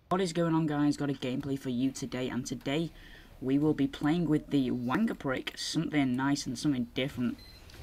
What is going on, guys? Got a gameplay for you today, and today we will be playing with the Wanga prick, something nice and something different.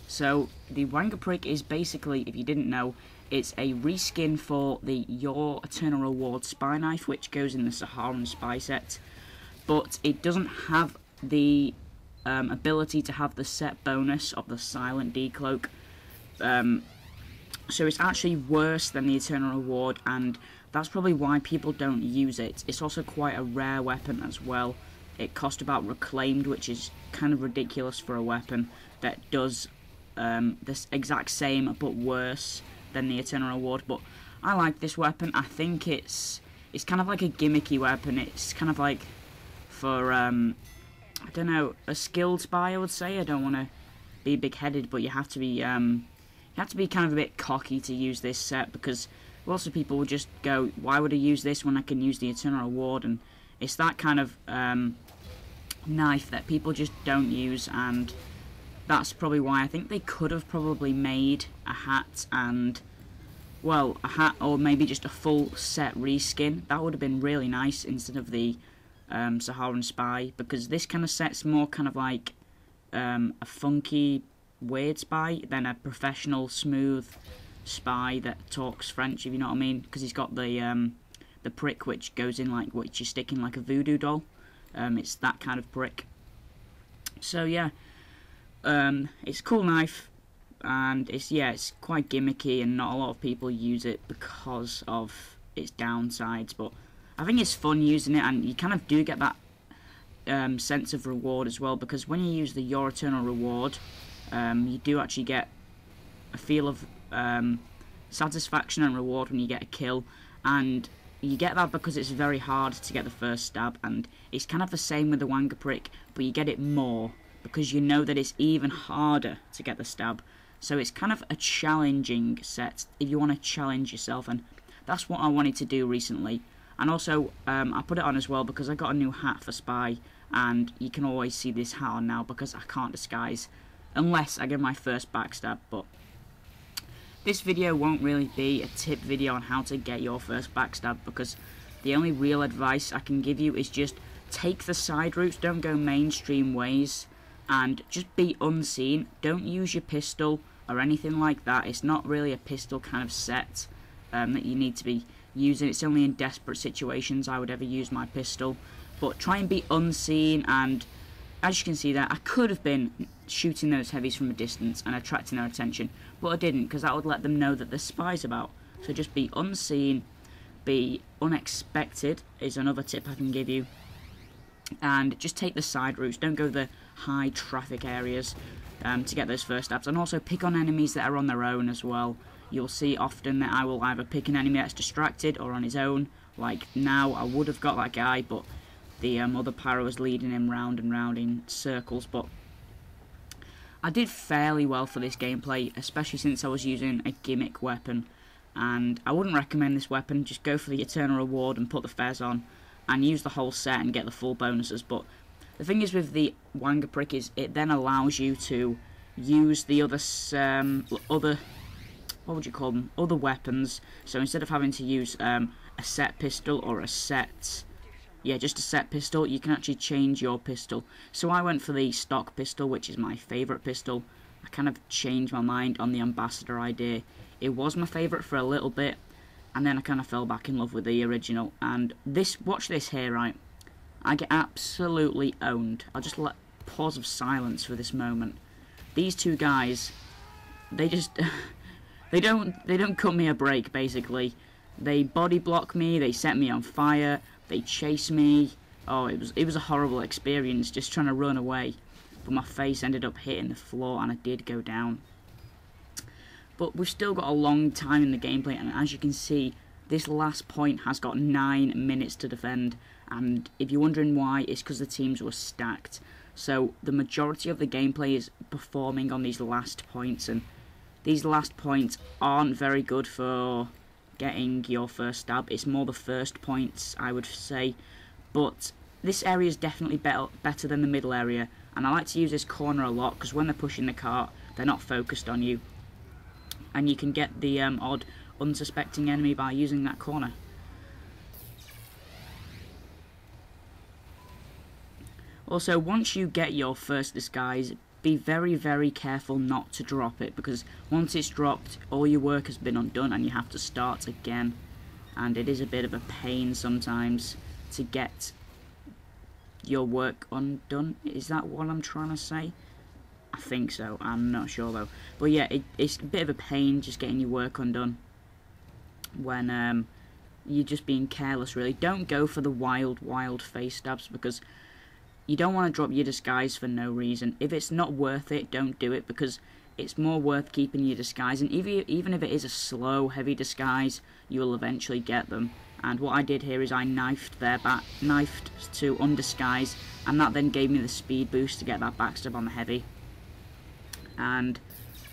So the Wanga prick is basically, if you didn't know, it's a reskin for the Your Eternal Reward spy knife, which goes in the Saharan spy set, but it doesn't have the ability to have the set bonus of the silent decloak. So it's actually worse than the Eternal Reward, and that's probably why people don't use it. It's also quite a rare weapon as well. It cost about reclaimed, which is kind of ridiculous for a weapon that does this exact same but worse than the Eternal Reward. But I like this weapon. I think it's kind of like a gimmicky weapon. It's kind of like for I don't know, a skilled spy, I would say. I don't want to be big-headed, but you have to be kind of a bit cocky to use this set, because lots of people will just go, why would I use this when I can use the Eternal Reward? And it's that kind of knife that people just don't use, and that's probably why I think they could have probably made a hat, and, well, a hat or maybe just a full set reskin. That would have been really nice instead of the Saharan Spy, because this kind of set's more kind of like a funky, weird spy than a professional, smooth spy that talks French, if you know what I mean, because he's got the prick which goes in like, which you stick in like a voodoo doll. It's that kind of prick. So yeah, it's a cool knife, and it's quite gimmicky, and not a lot of people use it because of its downsides, but I think it's fun using it, and you kind of do get that sense of reward as well, because when you use the Your Eternal Reward, you do actually get a feel of satisfaction and reward when you get a kill, and you get that because it's very hard to get the first stab, and it's kind of the same with the Wanga prick, but you get it more because you know that it's even harder to get the stab. So it's kind of a challenging set if you want to challenge yourself, and that's what I wanted to do recently. And also I put it on as well because I got a new hat for spy, and you can always see this hat on now because I can't disguise unless I get my first backstab. But this video won't really be a tip video on how to get your first backstab, because the only real advice I can give you is just take the side routes, don't go mainstream ways, and just be unseen. Don't use your pistol or anything like that. It's not really a pistol kind of set that you need to be using. It's only in desperate situations I would ever use my pistol, but try and be unseen. And as you can see there, I could have been shooting those heavies from a distance and attracting their attention, but I didn't, because that would let them know that there's spies about. So just be unseen, be unexpected is another tip I can give you, and just take the side routes. Don't go the high traffic areas to get those first stabs, and also pick on enemies that are on their own as well. You'll see often that I will either pick an enemy that's distracted or on his own. Like now, I would have got that guy, but the other pyro was leading him round and round in circles. But I did fairly well for this gameplay, especially since I was using a gimmick weapon. And I wouldn't recommend this weapon. Just go for the Eternal Reward and put the fez on, and use the whole set and get the full bonuses. But the thing is with the Wanga prick is it then allows you to use the other what would you call them, other weapons. So instead of having to use a set pistol or a set, just a set pistol, you can actually change your pistol. So I went for the stock pistol, which is my favourite pistol. I kind of changed my mind on the Ambassador idea. It was my favourite for a little bit, and then I kind of fell back in love with the original. And this, watch this here, right? I get absolutely owned. I'll just let pause of silence for this moment. These two guys, they just they don't cut me a break, basically. They body block me, they set me on fire, they chase me. Oh, it was a horrible experience just trying to run away. But my face ended up hitting the floor and I did go down. But we've still got a long time in the gameplay, and as you can see, this last point has got 9 minutes to defend. And if you're wondering why, it's because the teams were stacked. So the majority of the gameplay is performing on these last points, and these last points aren't very good for getting your first stab. It's more the first points, I would say. But this area is definitely better than the middle area, and I like to use this corner a lot because when they're pushing the cart, they're not focused on you, and you can get the odd unsuspecting enemy by using that corner. Also, once you get your first disguise, be very, very careful not to drop it, because once it's dropped, all your work has been undone and you have to start again. And it is a bit of a pain sometimes to get your work undone. Is that what I'm trying to say? I think so. I'm not sure though. But yeah, it's a bit of a pain just getting your work undone when you're just being careless, really. Don't go for the wild face stabs, because you don't want to drop your disguise for no reason. If it's not worth it, don't do it, because it's more worth keeping your disguise. And even if it is a slow, heavy disguise, you will eventually get them. And what I did here is I knifed to undisguise, and that then gave me the speed boost to get that backstab on the heavy. And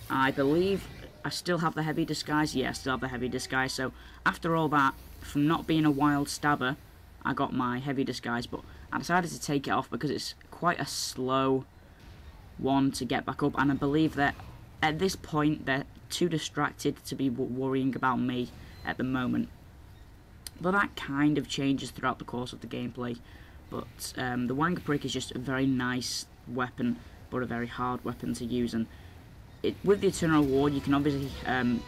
I believe I still have the heavy disguise. Yeah, I still have the heavy disguise. So after all that, from not being a wild stabber, I got my heavy disguise, but I decided to take it off because it's quite a slow one to get back up, and I believe that at this point they're too distracted to be worrying about me at the moment. But that kind of changes throughout the course of the gameplay. But the Wanga prick is just a very nice weapon, but a very hard weapon to use. And with the Eternal Reward, you can obviously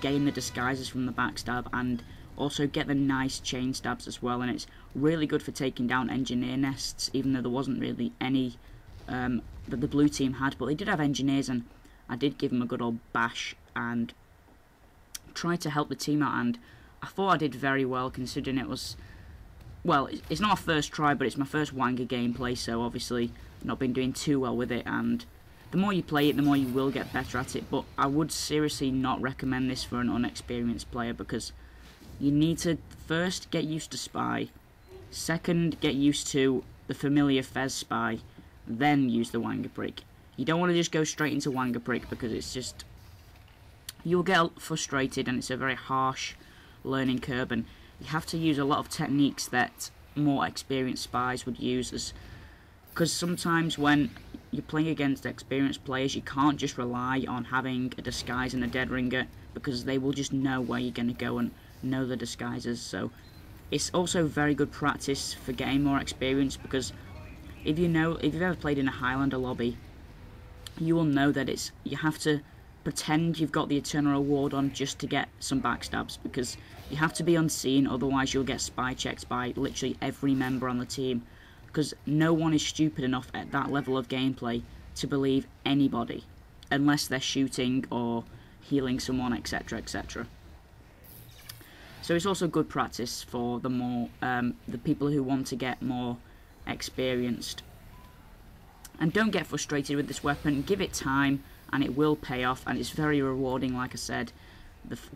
gain the disguises from the backstab and also get the nice chain stabs as well. And it's really good for taking down engineer nests, even though there wasn't really any that the blue team had. But they did have engineers, and I did give them a good old bash and try to help the team out. And I thought I did very well, considering it was, well, it's not a first try, but it's my first Wanga gameplay, so obviously I've not been doing too well with it. And the more you play it, the more you will get better at it. But I would seriously not recommend this for an unexperienced player, because you need to first get used to Spy, second get used to the familiar Fez Spy, then use the Wanga prick. You don't want to just go straight into Wanga prick, because it's just, you'll get frustrated, and it's a very harsh learning curve, and you have to use a lot of techniques that more experienced spies would use, because sometimes when you're playing against experienced players, you can't just rely on having a disguise and a dead ringer, because they will just know where you're going to go and know the disguises. So it's also very good practice for getting more experience, because if you've ever played in a Highlander lobby, you will know that you have to pretend you've got the Eternal Reward on just to get some backstabs, because you have to be unseen, otherwise you'll get spy checked by literally every member on the team, because no one is stupid enough at that level of gameplay to believe anybody, unless they're shooting or healing someone, etc, etc. So it's also good practice for the people who want to get more experienced. And don't get frustrated with this weapon, give it time, and it will pay off, and it's very rewarding. Like I said,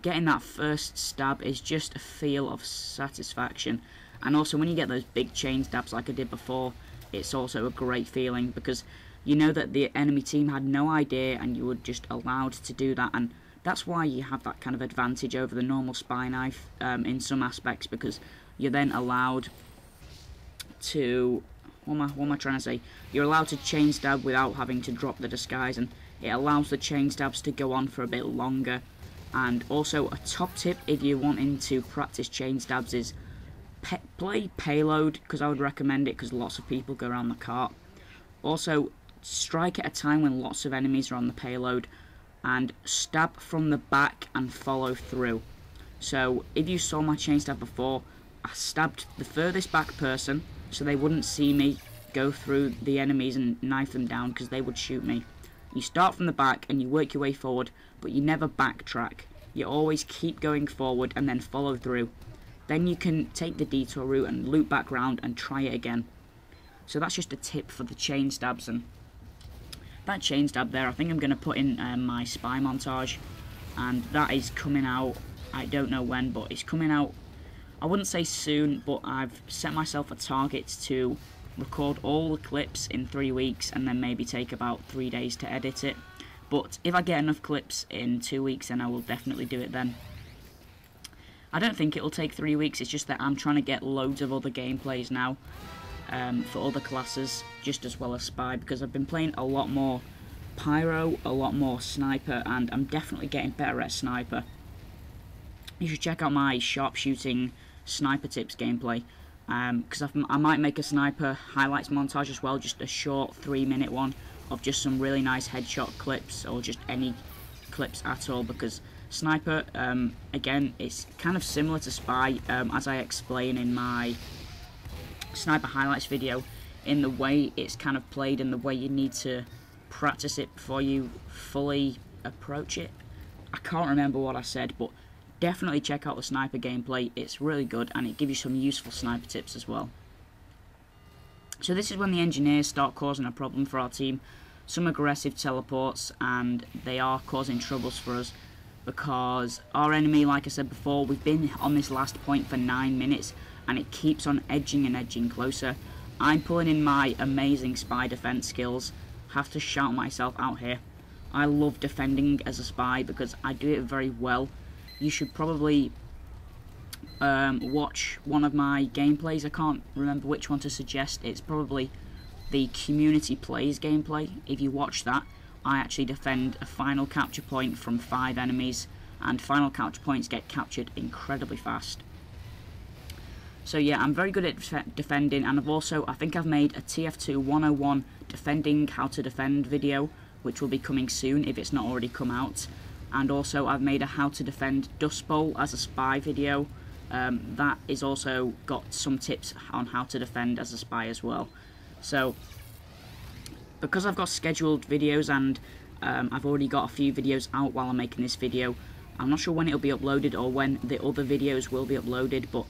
getting that first stab is just a feel of satisfaction, and also when you get those big chain stabs like I did before, it's also a great feeling, because you know that the enemy team had no idea and you were just allowed to do that. And that's why you have that kind of advantage over the normal spy knife in some aspects, because you're then allowed to, what am I trying to say, you're allowed to chain stab without having to drop the disguise, and it allows the chain stabs to go on for a bit longer. And also a top tip if you're wanting to practice chain stabs is play payload, because I would recommend it, because lots of people go around the cart. Also strike at a time when lots of enemies are on the payload, and stab from the back and follow through. So if you saw my chain stab before, I stabbed the furthest back person so they wouldn't see me go through the enemies and knife them down, because they would shoot me. You start from the back and you work your way forward, but you never backtrack. You always keep going forward and then follow through. Then you can take the detour route and loop back round and try it again. So that's just a tip for the chain stabs. And that chain stab there, I think I'm going to put in my spy montage, and that is coming out, I don't know when, but it's coming out, I wouldn't say soon, but I've set myself a target to record all the clips in 3 weeks, and then maybe take about 3 days to edit it. But if I get enough clips in 2 weeks, then I will definitely do it then. I don't think it'll take 3 weeks, it's just that I'm trying to get loads of other gameplays now for other classes, just as well as Spy, because I've been playing a lot more Pyro, a lot more Sniper, and I'm definitely getting better at Sniper. You should check out my sharpshooting Sniper Tips gameplay. because I might make a sniper highlights montage as well, just a short 3-minute one of just some really nice headshot clips, or just any clips at all, because sniper, again, it's kind of similar to spy, as I explain in my sniper highlights video, in the way it's kind of played and the way you need to practice it before you fully approach it. I can't remember what I said, but definitely check out the sniper gameplay. It's really good, and it gives you some useful sniper tips as well. So this is when the engineers start causing a problem for our team. Some aggressive teleports, and they are causing troubles for us, because our enemy, like I said before, we've been on this last point for 9 minutes, and it keeps on edging and edging closer. I'm pulling in my amazing spy defense skills. Have to shout myself out here. I love defending as a spy because I do it very well. You should probably watch one of my gameplays. I can't remember which one to suggest. It's probably the Community Plays gameplay. If you watch that, I actually defend a final capture point from 5 enemies, and final capture points get captured incredibly fast. So yeah, I'm very good at defending, and I think I've made a TF2 101 defending how to defend video, which will be coming soon if it's not already come out. And also I've made a how to defend Dust Bowl as a spy video. That is also got some tips on how to defend as a spy as well. So because I've got scheduled videos, and I've already got a few videos out while I'm making this video, I'm not sure when it'll be uploaded or when the other videos will be uploaded, but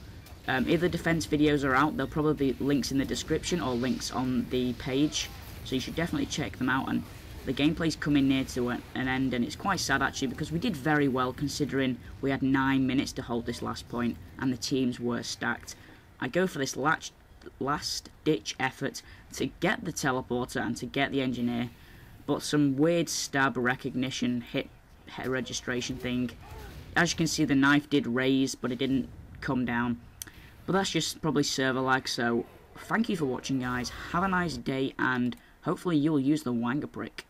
if the defense videos are out, there'll probably be links in the description or links on the page, so you should definitely check them out. And the gameplay's coming near to an end, and it's quite sad actually, because we did very well considering we had 9 minutes to hold this last point and the teams were stacked. I go for this last ditch effort to get the teleporter and to get the engineer, but some weird stab recognition hit registration thing. As you can see, the knife did raise, but it didn't come down. But that's just probably server lag, so thank you for watching, guys. Have a nice day, and hopefully you'll use the Wanga brick.